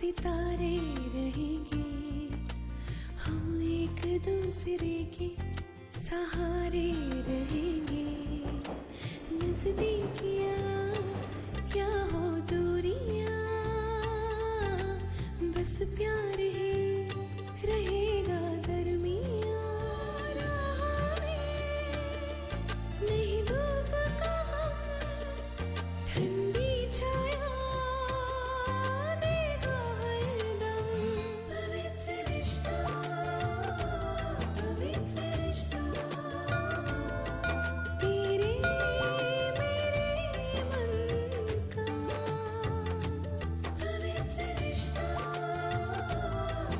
सितारे रहेंगे, हम एक दूसरे के सहारे रहेंगे। नजदीकियाँ क्या हो दूरियाँ, बस प्यार ही रहेगा दरमियाँ। राह में नहीं धूप का हम, ठंडी छाया देगा हरदम। पवित्र रिश्ता, पवित्र रिश्ता, तेरे मेरे मन का। पवित्र रिश्ता,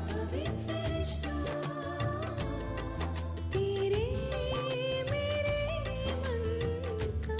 पवित्र रिश्ता, तेरे मेरे मन का।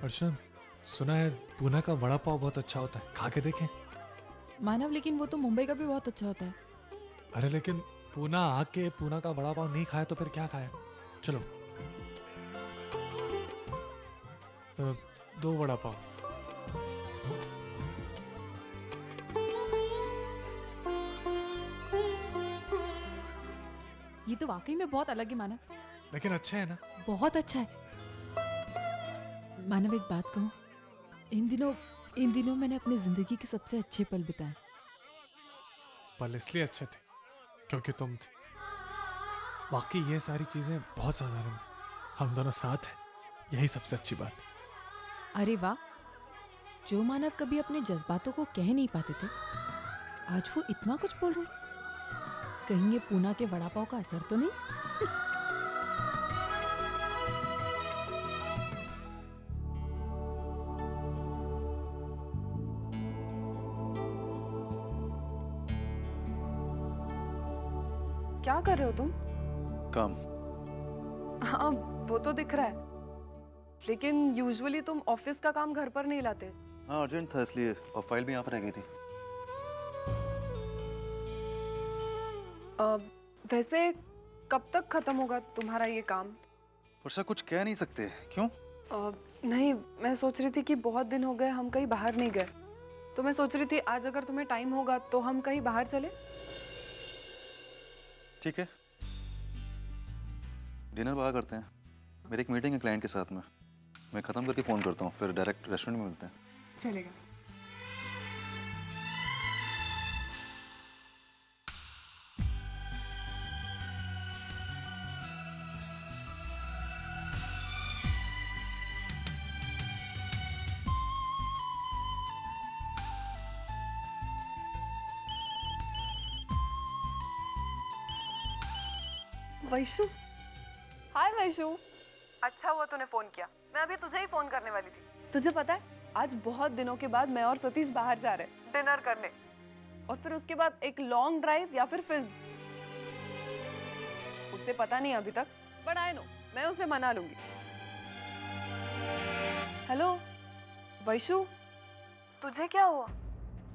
अर्शन, सुना है पूना का वड़ा पाव बहुत अच्छा होता है, खा के देखें। मानव, लेकिन वो तो मुंबई का भी बहुत अच्छा होता है। अरे लेकिन पूना आके पूना का वड़ा पाव नहीं खाया तो फिर क्या खाया? चलो 2 वड़ा पाव। ये तो वाकई में बहुत अलग है मानव, लेकिन अच्छा है ना? बहुत अच्छा है। मानव, एक बात कहूँ, इन दिनों मैंने अपनी जिंदगी के सबसे अच्छे पल बिताए। पल इसलिए अच्छे थे क्योंकि तुम थे। बाकी ये सारी चीजें बहुत साधारण हैं, हम दोनों साथ हैं, यही सबसे अच्छी बात है। अरे वाह, जो मानव कभी अपने जज्बातों को कह नहीं पाते थे, आज वो इतना कुछ बोल रहे। कहीं ये पूना के वड़ा पाव का असर तो नहीं? क्या कर रहे हो तुम? काम। हाँ, वो तो दिख रहा है, लेकिन यूजुअली तुम ऑफिस का काम घर पर नहीं लाते। हाँ, अर्जेंट था इसलिए, और फाइल भी यहाँ पर रह गई थी। वैसे कब तक खत्म होगा तुम्हारा ये काम? वर्षा, कुछ कह नहीं सकते। क्यों? नहीं, मैं सोच रही थी कि बहुत दिन हो गए हम कहीं बाहर नहीं गए, तो मैं सोच रही थी आज अगर तुम्हें टाइम होगा तो हम कहीं बाहर चले। ठीक है, डिनर बाहर करते हैं। मेरी एक मीटिंग है क्लाइंट के साथ में, मैं ख़त्म करके फ़ोन करता हूँ, फिर डायरेक्ट रेस्टोरेंट में मिलते हैं। चलेगा। वैशु। हाय वैशु। अच्छा हुआ तूने फोन किया, मैं अभी तुझे ही फोन करने वाली थी। तुझे पता है, आज बहुत दिनों के बाद मैं और सतीश बाहर जा रहे हैं डिनर करने, और फिर उसके बाद एक लॉन्ग ड्राइव या फिर फिल्म। उसे पता नहीं अभी तक, बट आई नो मैं उसे मना लूंगी। हेलो वैशु, तुझे क्या हुआ?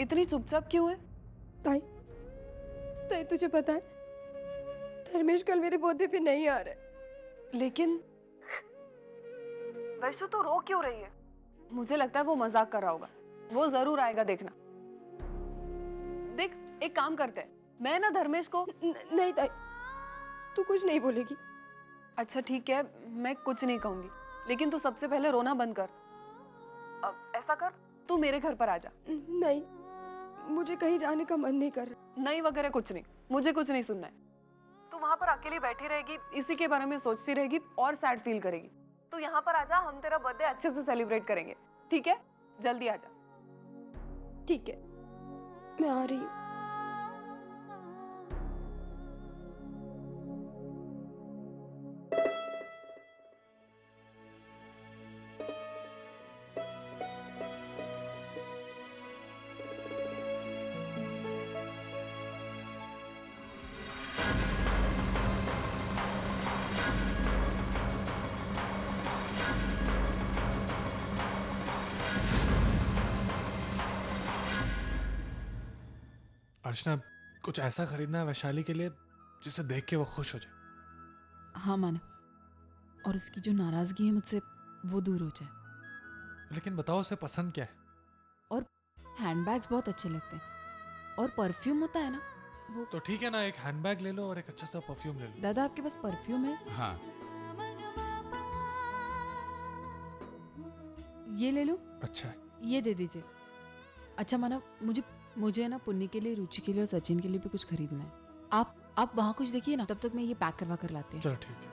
इतनी चुपचाप क्यों है? ताई, तुझे पता है धर्मेश कल मेरे बर्थडे पे नहीं आ रहा है। लेकिन वैशु तो रो क्यों रही है? मुझे लगता है वो मजाक कर रहा होगा। वो जरूर आएगा, देखना। देख, एक काम करते हैं, मैं ना धर्मेश को नहीं ताई, तू कुछ नहीं बोलेगी। अच्छा ठीक है, मैं कुछ नहीं कहूंगी, लेकिन तू सबसे पहले रोना बंद कर। अब ऐसा कर, तू मेरे घर पर आ जा। नहीं, मुझे कहीं जाने का मन नहीं कर रहा। नहीं वगैरह कुछ नहीं, मुझे कुछ नहीं सुनना है। तू वहां पर अकेली बैठी रहेगी, इसी के बारे में सोचती रहेगी और सैड फील करेगी। तू यहाँ पर आ जा, हम तेरा बर्थडे अच्छे से सेलिब्रेट करेंगे, ठीक है? जल्दी आ जा। ठीक है, मैं आ रही हूँ। अर्चना, कुछ ऐसा खरीदना है वैशाली के लिए जिसे देख के वो खुश हो जाए। हाँ मानव, और उसकी जो नाराजगी है मुझसे वो दूर हो जाए। लेकिन बताओ उसे पसंद क्या है? और हैंडबैग्स बहुत अच्छे लगते हैं, और परफ्यूम होता है ना वो। तो ठीक है ना, एक हैंडबैग ले लो और एक अच्छा सा परफ्यूम ले लो। दादा आपके पास परफ्यूम है? हाँ। ये ले लो। अच्छा है। ये दे दीजिए। अच्छा मानव, मुझे ना पुन्नी के लिए, रुचि के लिए और सचिन के लिए भी कुछ खरीदना है। आप वहाँ कुछ देखिए ना, तब तक मैं ये पैक करवा कर लाती हूँ। चलो ठीक है।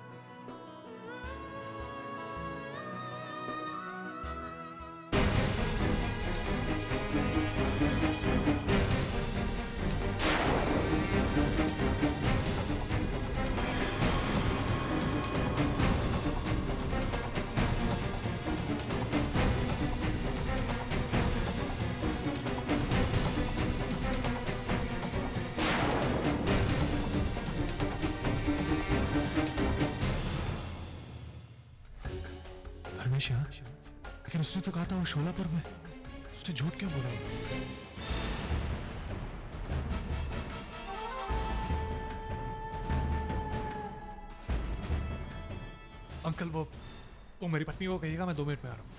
धर्मेश यहाँ? लेकिन उसने तो कहा था वो शोलापुर में। उसने झूठ क्यों बोला? अंकल, वो मेरी पत्नी को कहिएगा मैं 2 मिनट में आ रहा हूँ।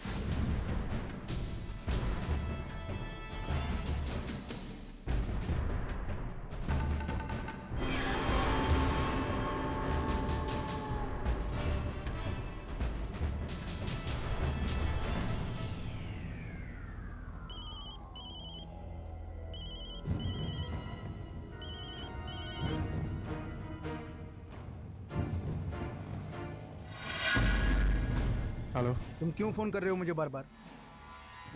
हेलो। तुम क्यों फोन कर रहे हो मुझे बार बार?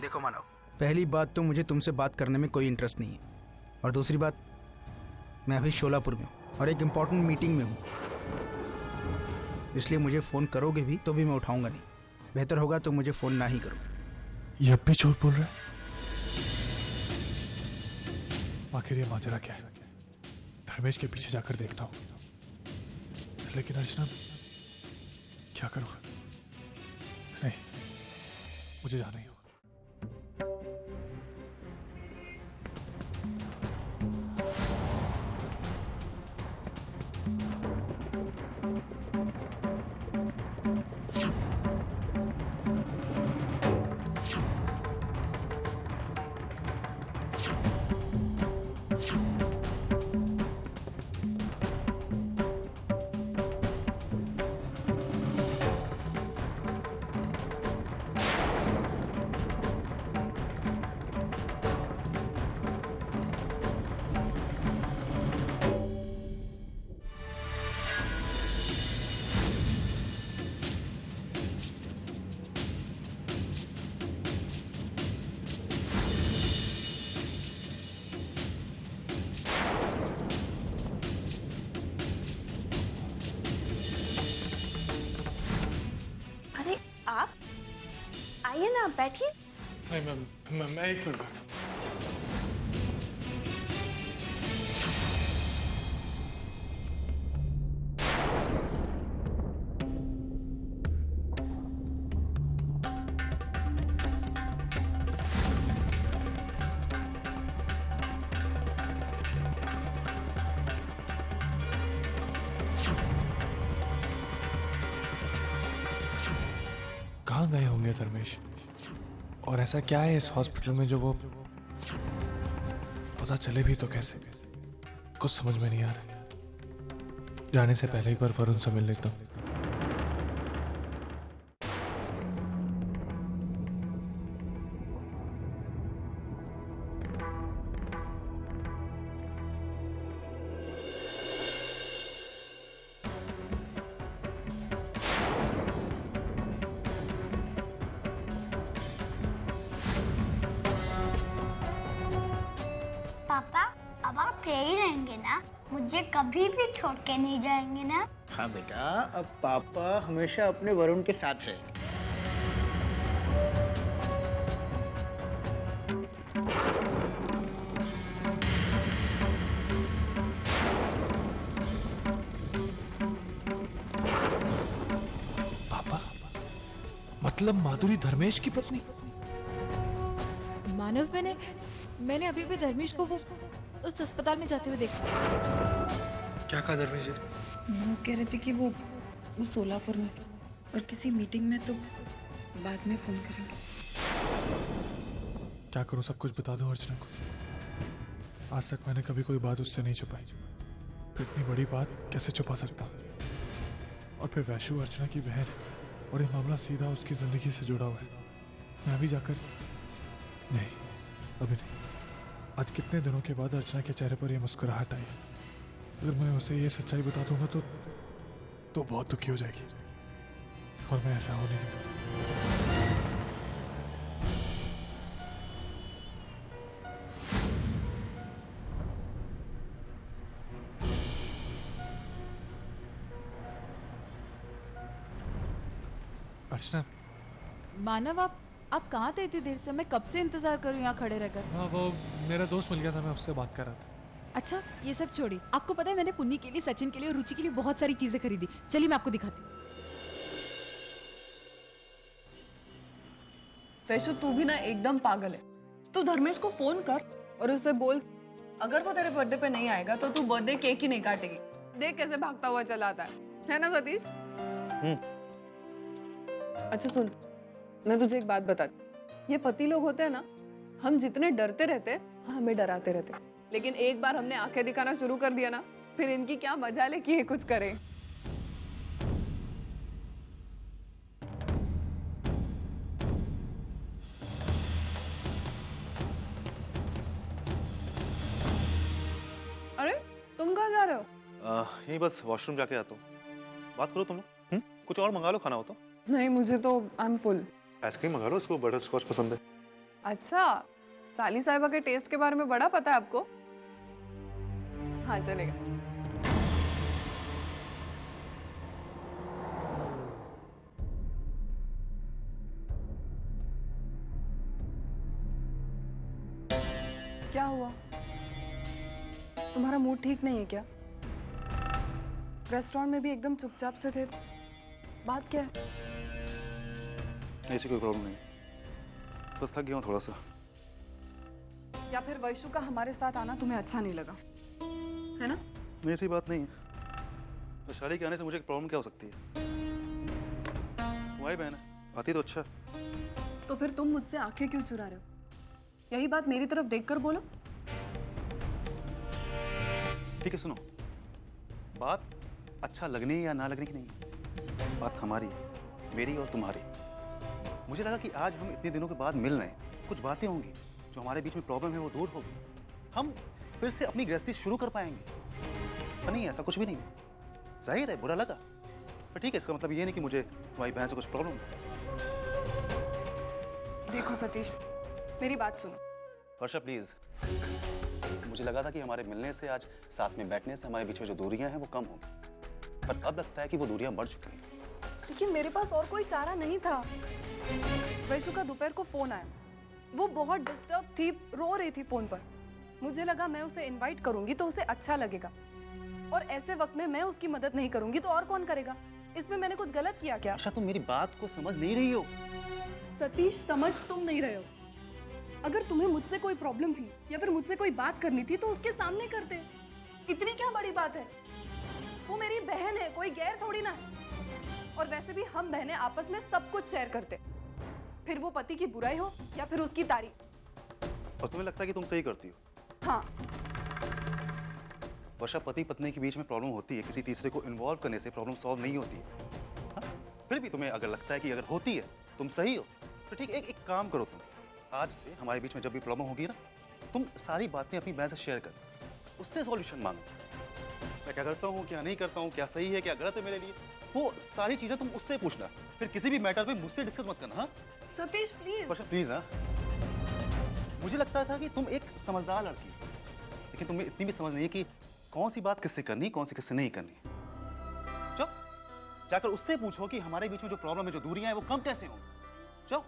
देखो मानव, पहली बात तो मुझे तुमसे बात करने में कोई इंटरेस्ट नहीं है, और दूसरी बात, मैं अभी शोलापुर में हूँ और एक इम्पोर्टेंट मीटिंग में हूँ, इसलिए मुझे फ़ोन करोगे भी तो भी मैं उठाऊंगा नहीं। बेहतर होगा तो मुझे फ़ोन ना ही करो। ये अब भी झूठ बोल रहा है? आखिर ये माजरा क्या है? धर्मेश के पीछे जाकर देखता हूँ। लेकिन अर्चना, क्या करूँ? नहीं, मुझे जाना ही होगा। आइए ना, बैठिए। नहीं, मैं एक मिनट बैठता हूँ। नए होंगे धर्मेश, और ऐसा क्या है इस हॉस्पिटल में जो वो पता चले भी तो कैसे, कुछ समझ में नहीं आ रहा। जाने से पहले एक बार वरुण से मिल लेता हूँ। पापा अब आप यही रहेंगे ना, मुझे कभी भी छोड़ के नहीं जाएंगे ना? हाँ बेटा, अब पापा हमेशा अपने वरुण के साथ रहेंगे। पापा, मतलब माधुरी धर्मेश की पत्नी? मानव, मैंने अभी भी धर्मेश को वो उस अस्पताल में जाते हुए देखा। क्या कहा धर्मेश जी? वो कह रहे थे कि वो 16 में और किसी मीटिंग में, तो बाद में फोन करेंगे। क्या करूं, सब कुछ बता दूं अर्चना को? आज तक मैंने कभी कोई बात उससे नहीं छुपाई, फिर इतनी बड़ी बात कैसे छुपा सकता? और फिर वैशु अर्चना की बहन है और ये मामला सीधा उसकी जिंदगी से जुड़ा हुआ है। मैं भी जाकर नहीं, अभी नहीं। आज कितने दिनों के बाद अर्चना के चेहरे पर यह मुस्कुराहट आई। अगर मैं उसे ये सच्चाई बता दूंगा तो बहुत दुखी हो जाएगी, और मैं ऐसा होने नहीं दूंगा। अर्चना। मानव, आप कहाँ थे इतनी देर से? मैं कब से इंतजार करूँ यहाँ खड़े रहकर। हाँ, वो मेरा दोस्त मिल गया था, मैं उससे बात कर रहा था। अच्छा, ये सब छोड़ी, आपको पता है मैंने पुन्नी के लिए, सचिन के लिए और रुचि के लिए बहुत सारी चीजें खरीदी। चलिए मैं आपको दिखाती हूँ। वैशु, तू भी ना एकदम पागल है। तू धर्मेश को फोन कर और उसे बोल, अगर वो तेरे बर्थडे पे नहीं आएगा तो तू बर्थडे केक ही नहीं काटेगी। देख कैसे भागता हुआ चला आता है ना सतीश? अच्छा सुन, मैं तुझे एक बात बताती। ये पति लोग होते हैं ना, हम जितने डरते रहते हमें डराते रहते, लेकिन एक बार हमने आंखें दिखाना शुरू कर दिया ना, फिर इनकी क्या मजाल है कि ये कुछ करे। अरे तुम कहाँ जा रहे हो? यही बस वॉशरूम जाके आता हूँ। बात करो तुम लोग। कुछ और मंगा लो खाना हो तो। नहीं, मुझे तो आई एम फुल। आइसक्रीम मंगा लो, इसको बटर स्कॉच पसंद है। अच्छा, साली साहिबा के टेस्ट के बारे में बड़ा पता है आपको? हाँ चलेगा। क्या हुआ? तुम्हारा मूड ठीक नहीं है क्या? रेस्टोरेंट में भी एकदम चुपचाप से थे, बात क्या है? ऐसी कोई प्रॉब्लम नहीं, बस थक गया हूँ थोड़ा सा। या फिर वैशु का हमारे साथ आना तुम्हें अच्छा नहीं लगा, है ना? नहीं, ऐसी बात नहीं है। वैशाली के आने से मुझे एक प्रॉब्लम क्या हो सकती है? तुम्हारी बहन है, आती तो अच्छा। तो फिर तुम मुझसे आंखें क्यों चुरा रहे हो? यही बात मेरी तरफ देखकर बोलो। ठीक है, सुनो, बात अच्छा लगने या ना लगने की नहीं, बात हमारी है, मेरी और तुम्हारी। मुझे लगा कि आज हम इतने दिनों के बाद मिल रहे हैं, कुछ बातें होंगी, जो हमारे बीच में प्रॉब्लम है वो दूर होगी, हम फिर से अपनी गृहस्थी शुरू कर पाएंगे। पर नहीं, ऐसा कुछ भी नहीं। जाहिर है बुरा लगा, पर ठीक है, इसका मतलब ये नहीं कि मुझे तुम्हारी बहन से कुछ प्रॉब्लम है। देखो सतीश, मेरी बात सुनो। वर्षा प्लीज, मुझे लगा था कि हमारे मिलने से, आज साथ में बैठने से हमारे बीच में जो दूरियां हैं वो कम होंगी, पर अब लगता है कि वो दूरियां बढ़ चुकी हैं। लेकिन मेरे पास और कोई चारा नहीं था। वैशु का दोपहर को फोन आया, वो बहुत डिस्टर्ब थी, रो रही थी फोन पर। मुझे लगा मैं उसे इनवाइट करूंगी तो उसे अच्छा लगेगा, और ऐसे वक्त में मैं उसकी मदद नहीं करूंगी तो और कौन करेगा? इसमें मैंने कुछ गलत किया क्या? अच्छा, तुम मेरी बात को समझ नहीं रही हो। सतीश, समझ तुम नहीं रहे हो। अगर तुम्हें मुझसे कोई प्रॉब्लम थी या फिर मुझसे कोई बात करनी थी तो उसके सामने करते, इतनी क्या बड़ी बात है? वो मेरी बहन है, कोई गैर थोड़ी ना है। और वैसे भी हम बहनें आपस में सब कुछ शेयर करते, फिर वो पति की बुराई हो या फिर उसकी तारीफ। और तुम्हें लगता है कि तुम सही करती हो? हाँ। वर्षा, पति पत्नी के बीच में प्रॉब्लम होती है, किसी तीसरे को इन्वॉल्व करने से प्रॉब्लम सॉल्व नहीं होती है। हाँ? फिर भी तुम्हें अगर लगता है कि अगर होती है तुम सही हो तो ठीक, एक काम करो, तुम आज से हमारे बीच में जब भी प्रॉब्लम होगी ना, तुम सारी बातें अपनी बहन से शेयर कर, उससे सॉल्यूशन मांगो। मैं क्या करता हूँ, क्या नहीं करता हूँ, क्या सही है क्या गलत है मेरे लिए, वो सारी चीजें तुम उससे पूछना। फिर किसी भी मैटर पे मुझसे डिस्कस मत करना। हाँ सतीश प्लीज। Varsha please. हाँ, मुझे लगता था कि तुम एक समझदार लड़की, लेकिन तुम्हें इतनी भी समझ नहीं है कि कौन सी बात किससे करनी, कौन सी किससे नहीं करनी। चलो जाकर उससे पूछो कि हमारे बीच में जो प्रॉब्लम है, जो दूरियां हैं, वो कम कैसे हो। चलो।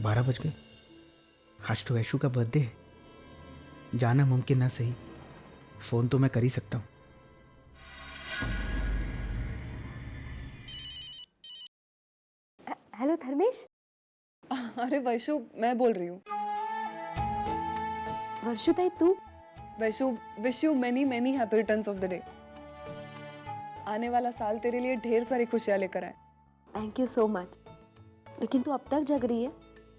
बारह बज गए। आज तो वैशु का बर्थडे है, जाना मुमकिन ना सही, फोन तो मैं कर ही सकता हूँ। हेलो धर्मेश। अरे वैशु, मैं बोल रही हूँ। वर्षु ताई तू? Vaishu, wish you many many happy returns of the day. आने वाला साल तेरे लिए ढेर सारी खुशियां लेकर आए। Thank you so much. लेकिन तू अब तक जग रही है?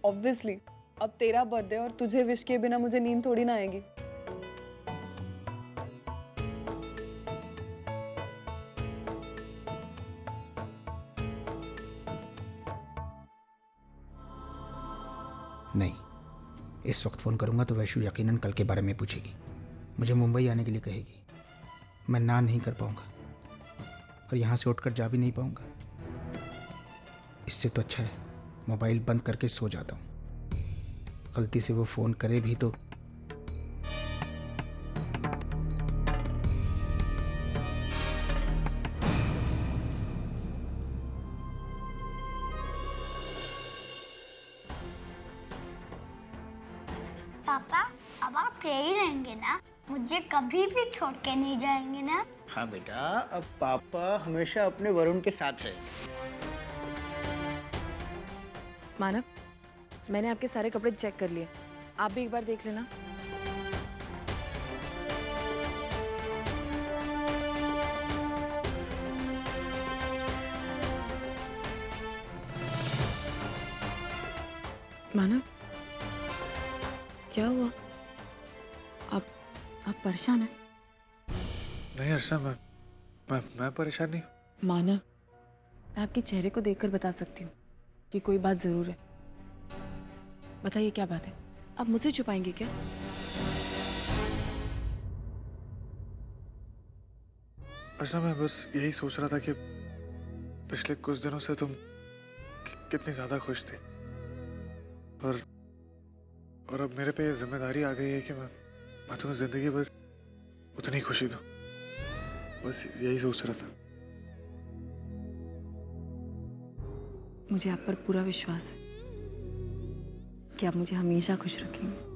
ऑब्वियसली, अब तेरा बर्थडे और तुझे विश किए बिना मुझे नींद थोड़ी ना आएगी। नहीं, इस वक्त फोन करूंगा तो वैशु यकीनन कल के बारे में पूछेगी, मुझे मुंबई आने के लिए कहेगी। मैं ना नहीं कर पाऊंगा और यहां से उठकर जा भी नहीं पाऊंगा। इससे तो अच्छा है मोबाइल बंद करके सो जाता हूं। गलती से वो फोन करे भी तो पापा अब आप यही रहेंगे ना, मुझे कभी भी छोड़ के नहीं जाएंगे ना? हाँ बेटा, अब पापा हमेशा अपने वरुण के साथ है। मानव, मैंने आपके सारे कपड़े चेक कर लिए, आप भी एक बार देख लेना। मानव, क्या हुआ? आप परेशान हैं? नहीं अर्चना, मैं परेशान नहीं हूँ। मानव, मैं आपके चेहरे को देखकर बता सकती हूँ कि कोई बात जरूर है। बताइए क्या बात है? आप मुझसे छुपाएंगे क्या? अर्चना, मैं बस यही सोच रहा था कि पिछले कुछ दिनों से तुम कितनी ज्यादा खुश थी, और अब मेरे पे ये जिम्मेदारी आ गई है कि मैं तुम्हें जिंदगी भर उतनी खुशी दूं। बस यही सोच रहा था। मुझे आप पर पूरा विश्वास है कि आप मुझे हमेशा खुश रखेंगे।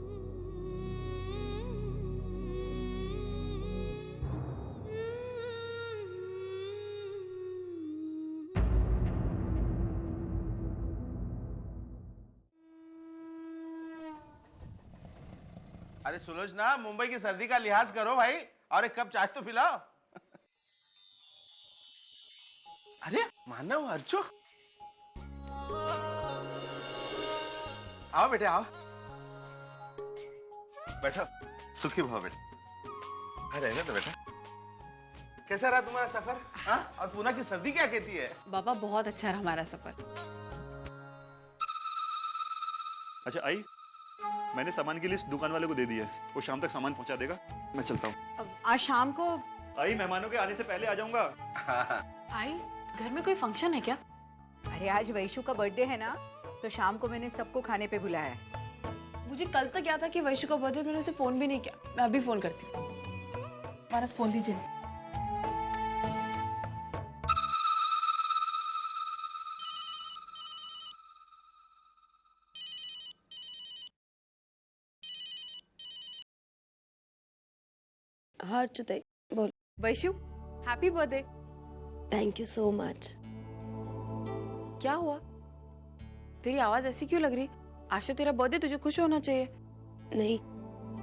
अरे सुलोचना, मुंबई की सर्दी का लिहाज करो भाई, और एक कप चाय तो पिलाओ। अरे मानव, अर्चो, आओ बेटे आओ, बैठो। सुखी भाव बेटा। रहने दो बेटा। कैसा रहा तुम्हारा सफर? हाँ? और पूना की सर्दी क्या कहती है? बाबा, बहुत अच्छा रहा हमारा सफर। अच्छा आई, मैंने सामान की लिस्ट दुकान वाले को दे दी है, वो शाम तक सामान पहुंचा देगा। मैं चलता हूँ। आज शाम को? आई, मेहमानों के आने से पहले आ जाऊंगा। आई, घर में कोई फंक्शन है क्या? अरे आज वैशु का बर्थडे है ना, तो शाम को मैंने सबको खाने पे बुलाया है। मुझे कल तक याद था कि वैशु का बर्थडे, मैंने उसे फोन भी नहीं किया। मैं अभी फोन करती हूँ। मानव फोन दीजिए। हाँ अर्चुताई बोल। Vaishu, happy birthday. Thank you so much. क्या हुआ? तेरी आवाज ऐसी क्यों लग रही? आज तो तेरा बर्थडे, तुझे खुश होना चाहिए। नहीं,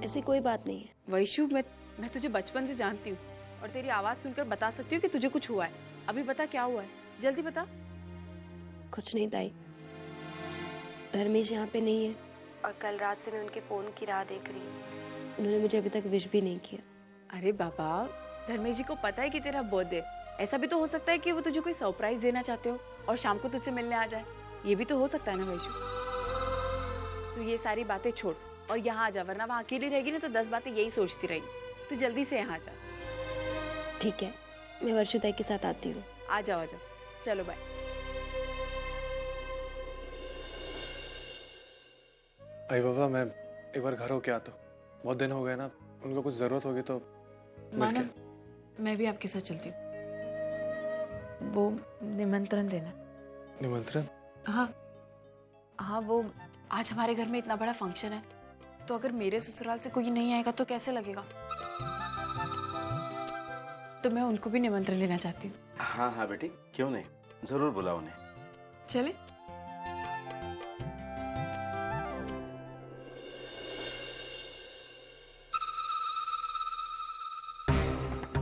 ऐसी कोई बात नहीं है। वैशु, मैं तुझे बचपन से जानती हूँ और तेरी आवाज सुनकर बता सकती हूँ कि तुझे कुछ हुआ है। अभी बता क्या हुआ है, जल्दी बता। कुछ नहीं ताई, धर्मेश यहाँ पे नहीं है और कल रात से मैं उनके फोन की राह देख रही हूँ। उन्होंने मुझे अभी तक विश भी नहीं किया। अरे बाबा, धर्मेश जी को पता है कि तेरा बर्थडे। ऐसा भी तो हो सकता है कि वो तुझे कोई सरप्राइज देना चाहते हो और शाम को तुझसे मिलने आ जाए। ये भी तो हो सकता है ना वैशु। तू ये सारी बातें छोड़ और यहाँ आ जा, वरना वहाँ अकेली रहेगी ना तो 10 बातें यही सोचती रहेगी। तू जल्दी से यहाँ आ जा। ठीक है, मैं वर्षुताई के साथ आती हूँ। आ जाओ आ जाओ, चलो बाय। आई बाबा, मैं एक बार घर होके आता हूँ। बहुत दिन हो गए ना, उनको कुछ जरूरत होगी तो मानव, मैं भी आपके साथ चलती हूँ। वो निमंत्रण देना। निमंत्रण? हाँ, वो आज हमारे घर में इतना बड़ा फंक्शन है, तो अगर मेरे ससुराल से कोई नहीं आएगा तो कैसे लगेगा? तो मैं उनको भी निमंत्रण देना चाहती हूँ। हाँ हाँ बेटी, क्यों नहीं, जरूर बुलाओ उन्हें। चले?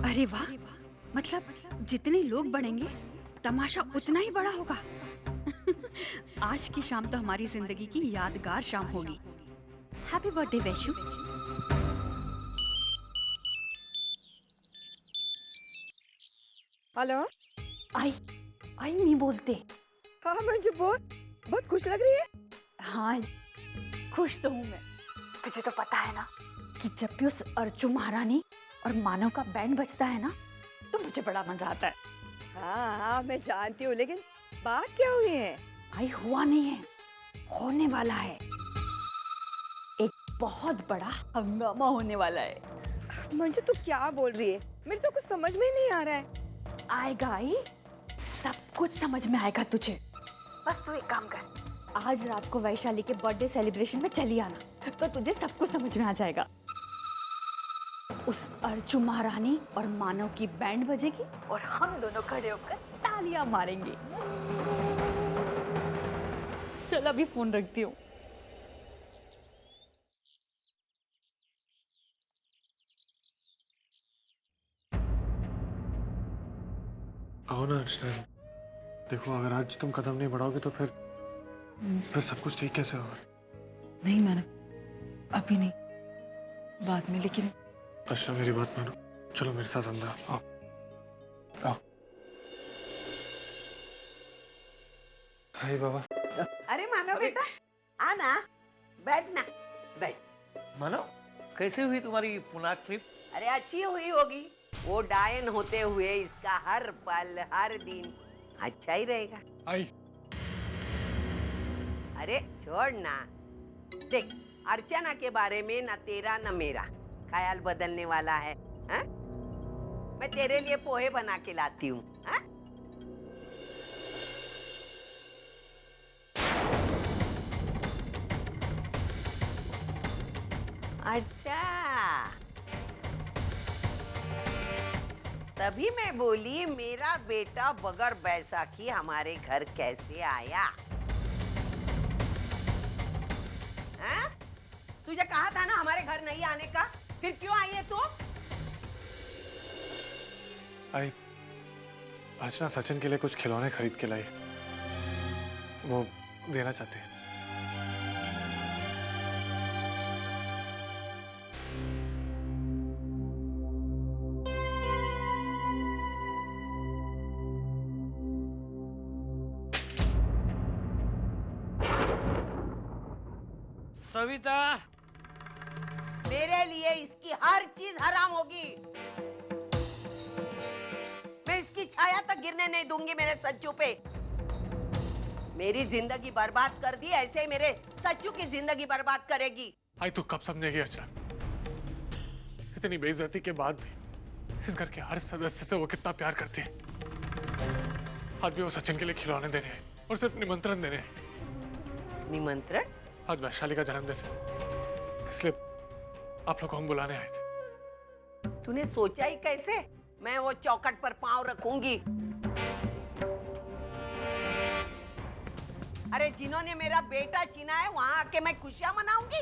अरे वाह, मतलब जितने लोग बढ़ेंगे तमाशा उतना ही बड़ा होगा। आज की शाम तो हमारी जिंदगी की यादगार शाम होगी। Happy birthday Vaishu. हेलो। आई नहीं बोलते। हाँ मंजू बोल, बहुत खुश लग रही है। हाँ, खुश तो हूँ मैं। तुझे तो पता है ना कि जब भी उस अर्चू महारानी और मानव का बैंड बजता है ना तो मुझे बड़ा मजा आता है। हाँ मैं जानती हूँ, लेकिन बात क्या हुई है? आई हुआ नहीं है, होने वाला है। एक बहुत बड़ा हंगामा होने वाला है। मंजू तू क्या बोल रही है? मेरे तो कुछ समझ में ही नहीं आ रहा है। आएगा आई, सब कुछ समझ में आएगा तुझे। बस तू एक काम कर, आज रात को वैशाली के बर्थडे सेलिब्रेशन में चली आना, तो तुझे सब कुछ समझ में आ जाएगा। उस अर्चू महारानी और मानव की बैंड बजेगी और हम दोनों खड़े होकर तालियां मारेंगे। चल अभी फोन रखती हूँ। आओ ना अर्चना, देखो अगर आज तुम कदम नहीं बढ़ाओगे तो फिर सब कुछ ठीक कैसे होगा? नहीं मानव, अभी नहीं, बाद में। लेकिन अर्चना मेरी बात मानो, चलो मेरे साथ अंदर आओ। आओ। हाय बाबा। अरे मानव बेटा, आना, बैठना, बैठ। मानो, कैसे हुई तुम्हारी पुणे ट्रिप? अरे अच्छी हुई होगी। वो डायन होते हुए इसका हर पल हर दिन अच्छा ही रहेगा। आई। अरे छोड़ ना, देख अर्चना के बारे में न तेरा न मेरा ख्याल बदलने वाला है। हा? मैं तेरे लिए पोहे बना के लाती हूँ। अच्छा, तभी मैं बोली मेरा बेटा बगैर बैसाखी हमारे घर कैसे आया। हा? तुझे कहा था ना हमारे घर नहीं आने का, फिर क्यों आई है तू? आई, अर्चना सचिन के लिए कुछ खिलौने खरीद के लाई, वो देना चाहते हैं। सविता, मेरे लिए इसकी हर चीज हराम होगी। मैं इसकी छाया तक गिरने नहीं दूंगी मेरे सच्चू पे। मेरी जिंदगी बर्बाद कर दी, ऐसे ही मेरे सच्चू की जिंदगी बर्बाद करेगी। आई तू कब समझेगी अर्चना? इतनी बेइज्जती के बाद भी इस घर के हर सदस्य से वो कितना प्यार करती है। आज भी वो सचिन के लिए खिलौने देने आए और सिर्फ निमंत्रण देने आए। निमंत्रण? आज वैशाली का जन्मदिन है, इसलिए आप लोगों को हम बुलाने आए थे। तूने सोचा ही कैसे मैं वो चौखट पर पांव रखूंगी? अरे जिन्होंने मेरा बेटा चीना है वहां आके मैं खुशियां मनाऊंगी?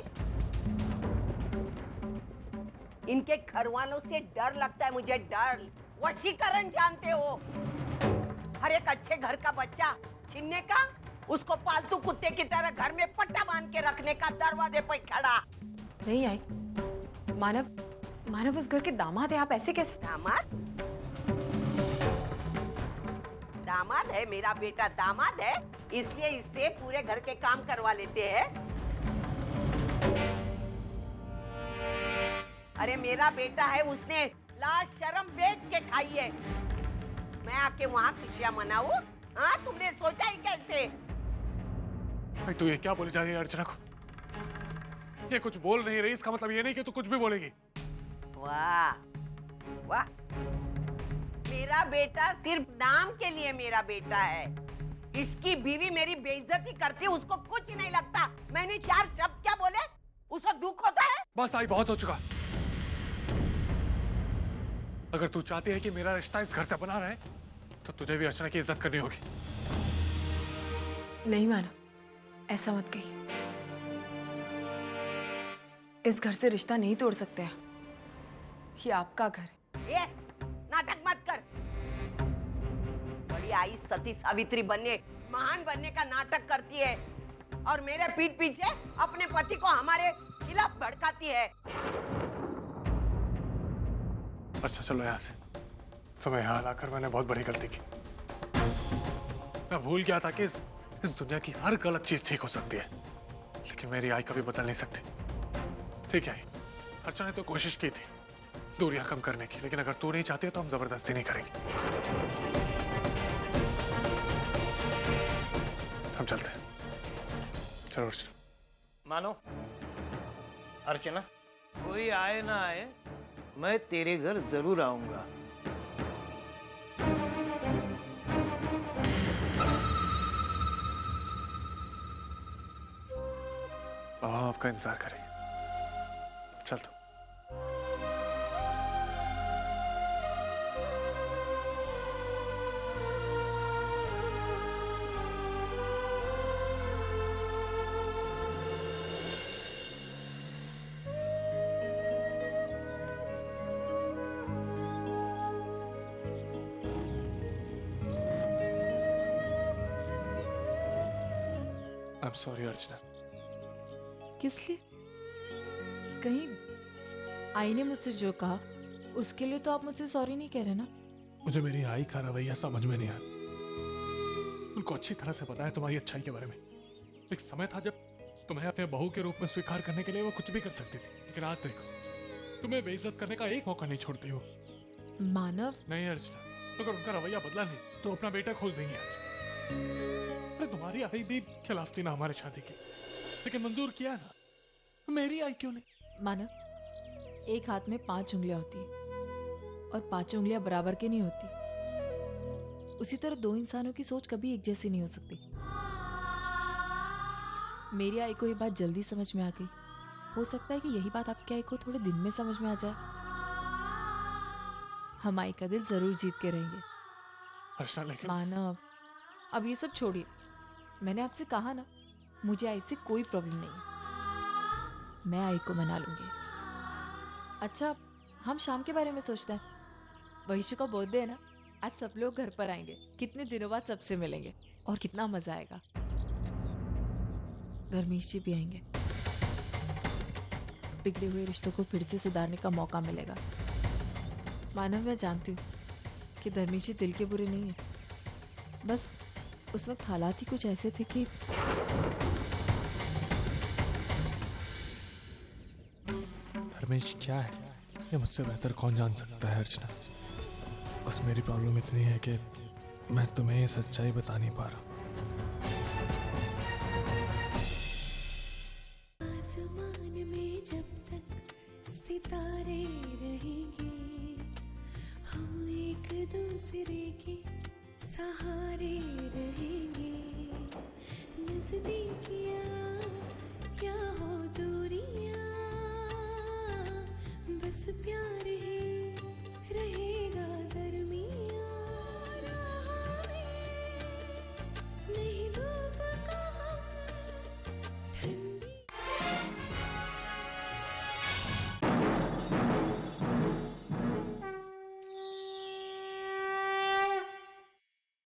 इनके घर वालों से डर लगता है मुझे, डर। वशीकरण जानते हो? हर एक अच्छे घर का बच्चा छीनने का, उसको पालतू कुत्ते की तरह घर में पट्टा बांध के रखने का, दरवाजे पर खड़ा। नहीं आई। मानव उस घर के दामाद है, आप ऐसे कैसे? दामाद? दामाद है मेरा बेटा, दामाद है, इसलिए इससे पूरे घर के काम करवा लेते हैं। अरे मेरा बेटा है, उसने लाज शर्म बेच के खाई है। मैं आके वहाँ खुशियां मनाऊं? हाँ, तुमने सोचा ही कैसे? भाई तू ये क्या बोली जा रही है अर्चना को? ये कुछ बोल नहीं रही, इसका मतलब ये नहीं कि तू कुछ भी बोलेगी। वाह वाह, मेरा बेटा सिर्फ नाम के लिए मेरा बेटा है। इसकी बीवी मेरी बेइज्जती करती है, उसको कुछ नहीं लगता। मैंने 4 शब्द क्या बोले, उसको दुख होता है? बस आई, बहुत हो चुका। अगर तू चाहती है कि मेरा रिश्ता इस घर से बना रहे, तो तुझे भी अर्चना की इज्जत करनी होगी। नहीं मानव, ऐसा मत कही। इस घर से रिश्ता नहीं तोड़ सकते आप। ये आपका घर है। ये नाटक मत कर। बड़ी आई सती सावित्री बनने, महान बनने का नाटक करती है और मेरे पीठ पीछे अपने पति को हमारे खिलाफ भड़काती है। अच्छा चलो यहाँ से। तुम्हें यहाँ लाकर मैंने बहुत बड़ी गलती की। मैं भूल गया था कि इस दुनिया की हर गलत चीज ठीक हो सकती है, लेकिन मेरी आई कभी बदल नहीं सकती। ठीक है, अर्चना ने तो कोशिश की थी दूरियां कम करने की, लेकिन अगर तू नहीं चाहती है तो हम जबरदस्ती नहीं करेंगे। हम चलते हैं। चलो अर्चना। मानो अर्चना, कोई आए ना आए, मैं तेरे घर जरूर आऊंगा। हम आपका इंतजार करेंगे। चल तो। I'm sorry अर्चना। किस लिए? कहीं आई ने मुझसे जो कहा उसके लिए तो आप मुझसे सॉरी नहीं कह रहे ना? मुझे मेरी आई का रवैया समझ में नहीं आया। उनको अच्छी तरह से पता है तुम्हारी अच्छाई के बारे में। एक समय था जब तुम्हें अपने बहू के रूप में स्वीकार करने के लिए वो कुछ भी कर सकती थी, लेकिन आज देखो तुम्हें बेइज्जत करने का एक मौका नहीं छोड़ती हो। मानव। नहीं अर्चना, अगर उनका रवैया बदला नहीं तो अपना बेटा खोल देंगे आज। अरे तुम्हारी आई भी खिलाफ थी ना हमारे शादी की, लेकिन मंजूर किया ना। मेरी आई क्यों नहीं? मानव, एक हाथ में 5 उंगलियां होती है और 5 उंगलियां बराबर की नहीं होती। उसी तरह 2 इंसानों की सोच कभी एक जैसी नहीं हो सकती। मेरी आई को ये बात जल्दी समझ में आ गई। हो सकता है कि यही बात आपकी आई को थोड़े दिन में समझ में आ जाए। हम आई का दिल जरूर जीत के रहेंगे। मानव, अब ये सब छोड़िए। मैंने आपसे कहा ना, मुझे आई से कोई प्रॉब्लम नहीं है। मैं आई को मना लूंगी। अच्छा, हम शाम के बारे में सोचते हैं। वहीशु का बर्थडे है ना, आज सब लोग घर पर आएंगे। कितने दिनों बाद सबसे मिलेंगे और कितना मजा आएगा। धर्मेश जी भी आएंगे। बिगड़े हुए रिश्तों को फिर से सुधारने का मौका मिलेगा। मानव, मैं जानती हूँ कि धर्मेश जी दिल के बुरे नहीं है, बस उस वक्त हालात ही कुछ ऐसे थे कि धर्मेश क्या है ये मुझसे बेहतर कौन जान सकता है अर्चना। बस मेरी प्रॉब्लम इतनी है कि मैं तुम्हें ये सच्चाई बता नहीं पा रहा। आसमान में जब तक सितारे रहेंगे, हम एक दूसरे के सहारे रहेंगे, नजदीकियां या हो दूरियां, बस प्यार